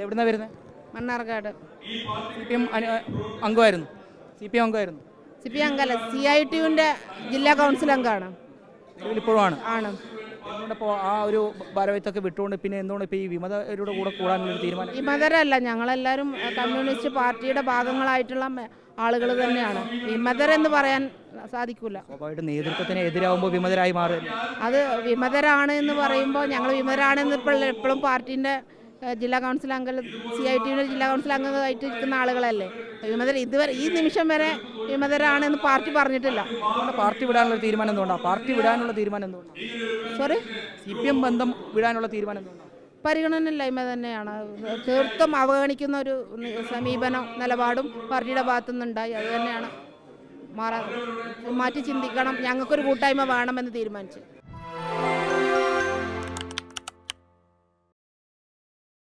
എവിടുന്നാണ് വരുന്നത്? മണ്ണാർക്കാട്. CPM അംഗമായിരുന്നു. CPM അംഗമായിരുന്നു. CPM അംഗമല്ല, CITUവിൻ്റെ ജില്ലാ കൗൺസിൽ അംഗമാണ്. നിലവിലിപ്പോഴാണ്. ആണ്. എന്തുകൊണ്ടിപ്പോൾ ആ ഒരു ഭാരവാഹിത്വമൊക്കെ വിട്ടുകൊണ്ട് പിന്നെ എന്തുകൊണ്ട് ഇപ്പോൾ ഈ വിമതരുടെ കൂടെ കൂടാനുള്ളൊരു തീരുമാനം? വിമതരല്ല, ഞങ്ങളെല്ലാവരും കമ്മ്യൂണിസ്റ്റ് പാർട്ടിയുടെ ഭാഗങ്ങളായിട്ടുള്ള ആളുകൾ തന്നെയാണ്. വിമതരെന്ന് പറയാൻ സാധിക്കില്ല. സ്വാഭാവികമായിട്ട് നേതൃത്വത്തിന് എതിരാകുമ്പോൾ വിമതരായി മാറും. അത് വിമതരാണ് എന്ന് പറയുമ്പോൾ ഞങ്ങൾ വിമതരാണെന്ന് എപ്പോഴും പാർട്ടീൻ്റെ ജില്ലാ കൗൺസിൽ അംഗം, CITUവിൻ്റെ ജില്ലാ കൗൺസിൽ അംഗമായിട്ട് ഇരിക്കുന്ന ആളുകളല്ലേ. വിമതർ ഇതുവരെ ഈ നിമിഷം വരെ വിമതരാണെന്ന് പാർട്ടി പറഞ്ഞിട്ടില്ല. പാർട്ടി വിടാനുള്ള തീരുമാനം എന്തുകൊണ്ടാണ്? പാർട്ടി വിടാനുള്ള തീരുമാനം എന്തുകൊണ്ടാണ്? സോറി, CPM ബന്ധം വിടാനുള്ള തീരുമാനം എന്തുകൊണ്ടാണ്? പരിഗണനയില്ലായ്മ തന്നെയാണ്. തീർത്തും അവഗണിക്കുന്ന ഒരു സമീപനം നിലപാടും പാർട്ടിയുടെ ഭാഗത്തുനിന്നുണ്ടായി. അത് തന്നെയാണ് മാറ്റി ചിന്തിക്കണം, ഞങ്ങൾക്കൊരു കൂട്ടായ്മ വേണമെന്ന് തീരുമാനിച്ചു.